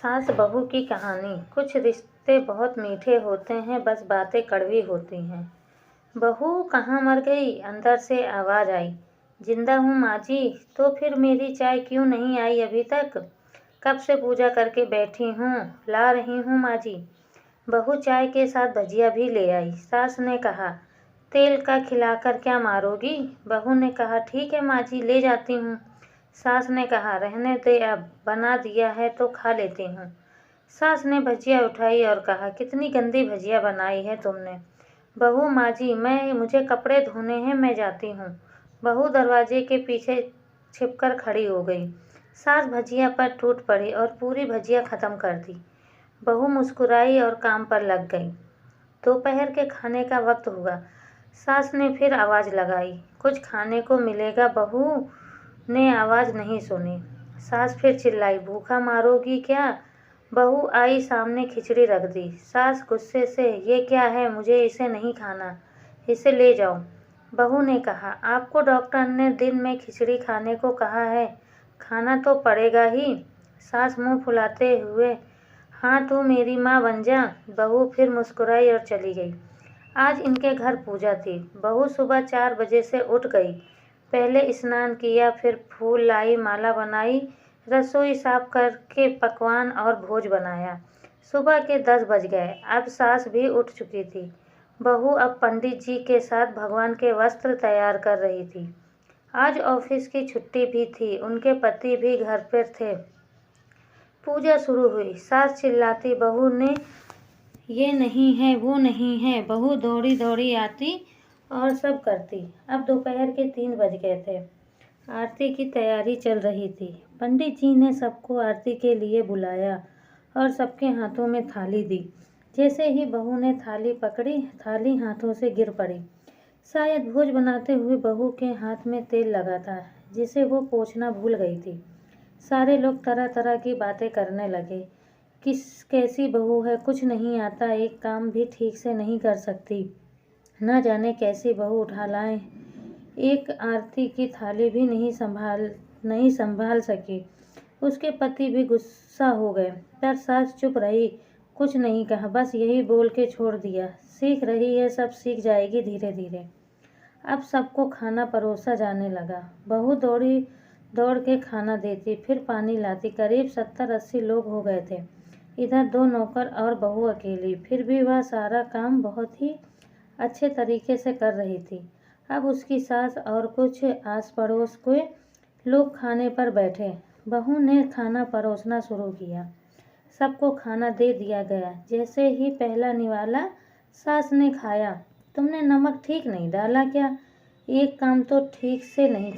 सास बहू की कहानी। कुछ रिश्ते बहुत मीठे होते हैं, बस बातें कड़वी होती हैं। बहू कहाँ मर गई? अंदर से आवाज़ आई। जिंदा हूँ माँ जी। तो फिर मेरी चाय क्यों नहीं आई अभी तक? कब से पूजा करके बैठी हूँ, ला रही हूँ माँ जी। बहू चाय के साथ भजिया भी ले आई। सास ने कहा, तेल का खिलाकर क्या मारोगी? बहू ने कहा, ठीक है माँ जी, ले जाती हूँ। सास ने कहा, रहने दे, अब बना दिया है तो खा लेती हूँ। सास ने भजिया उठाई और कहा, कितनी गंदी भजिया बनाई है तुमने। बहू, माँ जी, मुझे कपड़े धोने हैं, मैं जाती हूँ। बहू दरवाजे के पीछे छिपकर खड़ी हो गई। सास भजिया पर टूट पड़ी और पूरी भजिया खत्म कर दी। बहू मुस्कुराई और काम पर लग गई। दोपहर के खाने का वक्त हुआ। सास ने फिर आवाज़ लगाई, कुछ खाने को मिलेगा? बहू ने आवाज़ नहीं सुनी। सास फिर चिल्लाई, भूखा मारोगी क्या? बहू आई, सामने खिचड़ी रख दी। सास गुस्से से, ये क्या है? मुझे इसे नहीं खाना, इसे ले जाओ। बहू ने कहा, आपको डॉक्टर ने दिन में खिचड़ी खाने को कहा है, खाना तो पड़ेगा ही। सास मुंह फुलाते हुए, हाँ, तू मेरी माँ बन जा। बहू फिर मुस्कुराई और चली गई। आज इनके घर पूजा थी। बहू सुबह 4 बजे से उठ गई। पहले स्नान किया, फिर फूल लाई, माला बनाई, रसोई साफ करके पकवान और भोज बनाया। सुबह के 10 बज गए। अब सास भी उठ चुकी थी। बहू अब पंडित जी के साथ भगवान के वस्त्र तैयार कर रही थी। आज ऑफिस की छुट्टी भी थी, उनके पति भी घर पर थे। पूजा शुरू हुई। सास चिल्लाती, बहू ने ये नहीं है, वो नहीं है। बहू दौड़ी दौड़ी आती और सब करती। अब दोपहर के 3 बज गए थे। आरती की तैयारी चल रही थी। पंडित जी ने सबको आरती के लिए बुलाया और सबके हाथों में थाली दी। जैसे ही बहू ने थाली पकड़ी, थाली हाथों से गिर पड़ी। शायद भोज बनाते हुए बहू के हाथ में तेल लगा था, जिसे वो पोंछना भूल गई थी। सारे लोग तरह तरह की बातें करने लगे। कैसी बहू है, कुछ नहीं आता, एक काम भी ठीक से नहीं कर सकती, न जाने कैसी बहू उठा लाए, एक आरती की थाली भी नहीं संभाल सकी। उसके पति भी गुस्सा हो गए, पर सास चुप रही, कुछ नहीं कहा, बस यही बोल के छोड़ दिया, सीख रही है, सब सीख जाएगी धीरे धीरे। अब सबको खाना परोसा जाने लगा। बहू दौड़ के खाना देती, फिर पानी लाती। करीब 70-80 लोग हो गए थे। इधर 2 नौकर और बहू अकेली। फिर भी वह सारा काम बहुत ही अच्छे तरीके से कर रही थी। अब उसकी सास और कुछ आस पड़ोस के लोग खाने पर बैठे। बहू ने खाना परोसना शुरू किया। सबको खाना दे दिया गया। जैसे ही पहला निवाला सास ने खाया, तुमने नमक ठीक नहीं डाला क्या? एक काम तो ठीक से नहीं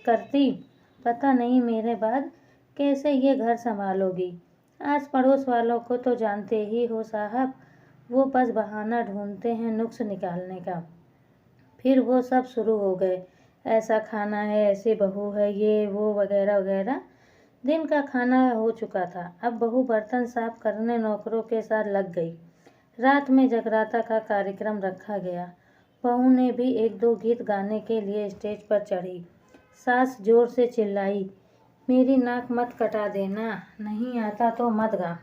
करती, पता नहीं मेरे बाद कैसे ये घर संभालोगी। आस पड़ोस वालों को तो जानते ही हो साहब, वो बस बहाना ढूंढते हैं नुक्स निकालने का। फिर वो सब शुरू हो गए, ऐसा खाना है, ऐसी बहू है, ये वो वगैरह वगैरह। दिन का खाना हो चुका था। अब बहू बर्तन साफ करने नौकरों के साथ लग गई। रात में जगराता का कार्यक्रम रखा गया। बहू ने भी 1-2 गीत गाने के लिए स्टेज पर चढ़ी। सास जोर से चिल्लाई, मेरी नाक मत कटा देना, नहीं आता तो मत गा,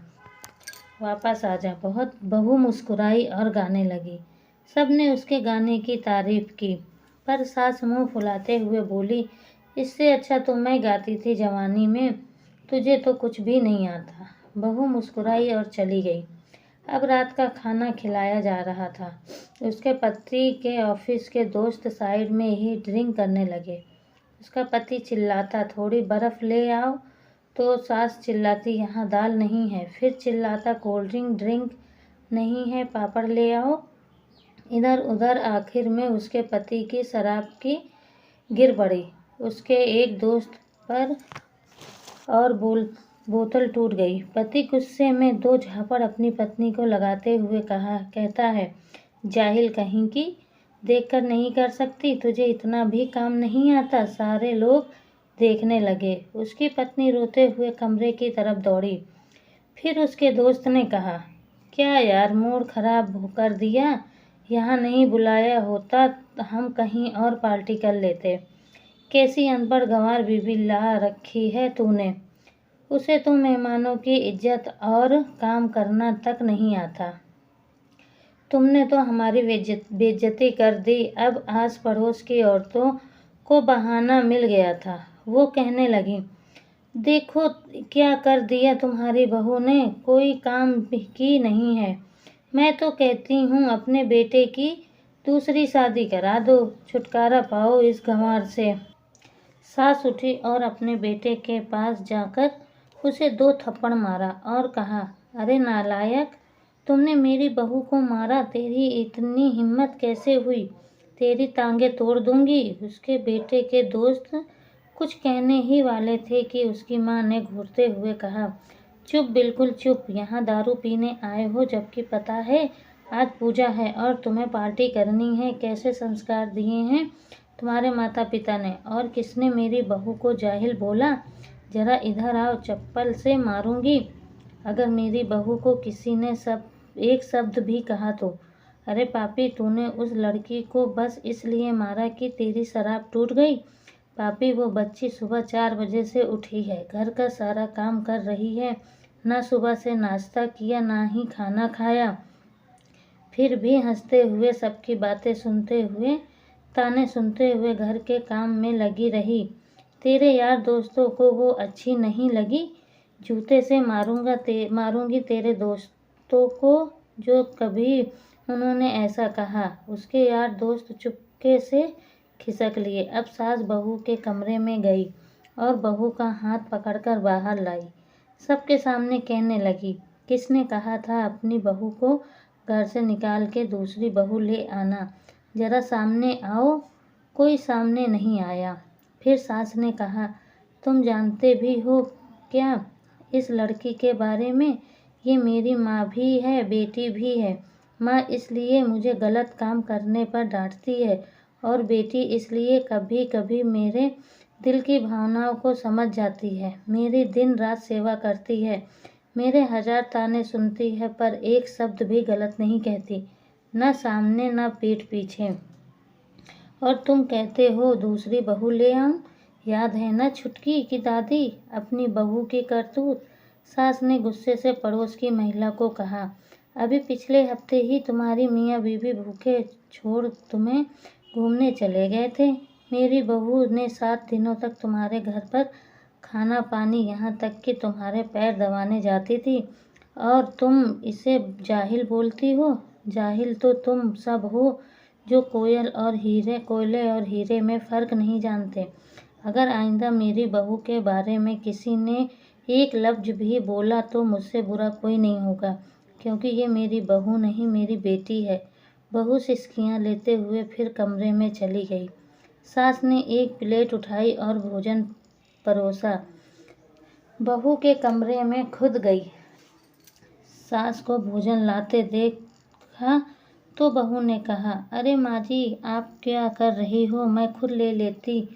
वापस आ जा। बहू मुस्कुराई और गाने लगी। सबने उसके गाने की तारीफ की, पर सास मुंह फुलाते हुए बोली, इससे अच्छा तो मैं गाती थी जवानी में, तुझे तो कुछ भी नहीं आता। बहू मुस्कुराई और चली गई। अब रात का खाना खिलाया जा रहा था। उसके पति के ऑफिस के दोस्त साइड में ही ड्रिंक करने लगे। उसका पति चिल्लाता, थोड़ी बर्फ़ ले आओ, तो सास चिल्लाती, यहाँ दाल नहीं है। फिर चिल्लाता, कोल्ड ड्रिंक नहीं है, पापड़ ले आओ। इधर उधर आखिर में उसके पति की शराब की गिर पड़ी उसके एक दोस्त पर और बोतल टूट गई। पति गुस्से में 2 झापड़ अपनी पत्नी को लगाते हुए कहता है, जाहिल कहीं की, देखकर नहीं कर सकती, तुझे इतना भी काम नहीं आता। सारे लोग देखने लगे। उसकी पत्नी रोते हुए कमरे की तरफ दौड़ी। फिर उसके दोस्त ने कहा, क्या यार, मूड खराब कर दिया, यहाँ नहीं बुलाया होता, हम कहीं और पार्टी कर लेते। कैसी अनपढ़ गंवार बीवी ला रखी है तूने। उसे तो मेहमानों की इज्जत और काम करना तक नहीं आता। तुमने तो हमारी बेइज्जती कर दी। अब आस पड़ोस की औरतों को बहाना मिल गया था। वो कहने लगी, देखो क्या कर दिया तुम्हारी बहू ने, कोई काम की नहीं है। मैं तो कहती हूँ अपने बेटे की दूसरी शादी करा दो, छुटकारा पाओ इस गंवार से। सास उठी और अपने बेटे के पास जाकर उसे 2 थप्पड़ मारा और कहा, अरे नालायक, तुमने मेरी बहू को मारा, तेरी इतनी हिम्मत कैसे हुई? तेरी टांगें तोड़ दूंगी। उसके बेटे के दोस्त कुछ कहने ही वाले थे कि उसकी माँ ने घूरते हुए कहा, चुप, बिल्कुल चुप। यहाँ दारू पीने आए हो जबकि पता है आज पूजा है और तुम्हें पार्टी करनी है। कैसे संस्कार दिए हैं तुम्हारे माता पिता ने? और किसने मेरी बहू को जाहिल बोला? जरा इधर आओ, चप्पल से मारूंगी अगर मेरी बहू को किसी ने एक शब्द भी कहा तो। अरे पापी, तूने उस लड़की को बस इसलिए मारा कि तेरी शराब टूट गई? पापी, वो बच्ची सुबह 4 बजे से उठी है, घर का सारा काम कर रही है, ना सुबह से नाश्ता किया ना ही खाना खाया, फिर भी हंसते हुए सबकी बातें सुनते हुए, ताने सुनते हुए घर के काम में लगी रही। तेरे यार दोस्तों को वो अच्छी नहीं लगी? जूते से मारूंगी तेरे दोस्तों को जो कभी उन्होंने ऐसा कहा। उसके यार दोस्त चुपके से खिसक लिए। अब सास बहू के कमरे में गई और बहू का हाथ पकड़कर बाहर लाई। सबके सामने कहने लगी, किसने कहा था अपनी बहू को घर से निकाल के दूसरी बहू ले आना? जरा सामने आओ। कोई सामने नहीं आया। फिर सास ने कहा, तुम जानते भी हो क्या इस लड़की के बारे में? ये मेरी माँ भी है, बेटी भी है। माँ इसलिए मुझे गलत काम करने पर डांटती है और बेटी इसलिए कभी कभी मेरे दिल की भावनाओं को समझ जाती है। मेरी दिन रात सेवा करती है, मेरे 1000 ताने सुनती है, पर एक शब्द भी गलत नहीं कहती, न सामने न पीठ पीछे। और तुम कहते हो दूसरी बहू ले आऊं? याद है न छुटकी की दादी, अपनी बहू की करतूत? सास ने गुस्से से पड़ोस की महिला को कहा, अभी पिछले हफ्ते ही तुम्हारी मियाँ बीवी भूखे छोड़ तुम्हें घूमने चले गए थे। मेरी बहू ने 7 दिनों तक तुम्हारे घर पर खाना पानी, यहाँ तक कि तुम्हारे पैर दबाने जाती थी, और तुम इसे जाहिल बोलती हो? जाहिल तो तुम सब हो जो कोयले और हीरे में फ़र्क नहीं जानते। अगर आइंदा मेरी बहू के बारे में किसी ने एक लफ्ज़ भी बोला तो मुझसे बुरा कोई नहीं होगा, क्योंकि ये मेरी बहू नहीं, मेरी बेटी है। बहू सिसकियाँ लेते हुए फिर कमरे में चली गई। सास ने एक प्लेट उठाई और भोजन परोसा। बहू के कमरे में खुद गई। सास को भोजन लाते देखा तो बहू ने कहा, अरे माँ जी, आप क्या कर रही हो? मैं खुद ले लेती।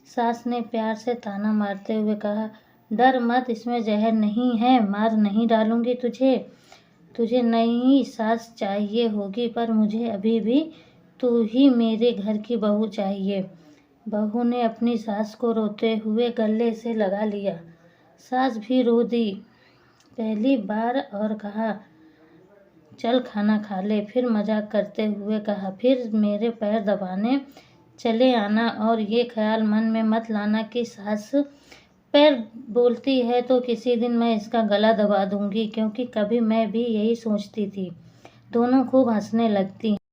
सास ने प्यार से ताना मारते हुए कहा, डर मत, इसमें जहर नहीं है, मार नहीं डालूंगी तुझे नई सास चाहिए होगी, पर मुझे अभी भी तू ही मेरे घर की बहू चाहिए। बहू ने अपनी सास को रोते हुए गले से लगा लिया। सास भी रो दी पहली बार और कहा, चल खाना खा ले। फिर मजाक करते हुए कहा, फिर मेरे पैर दबाने चले आना, और ये ख्याल मन में मत लाना कि सास पैर बोलती है तो किसी दिन मैं इसका गला दबा दूंगी, क्योंकि कभी मैं भी यही सोचती थी। दोनों खूब हंसने लगती।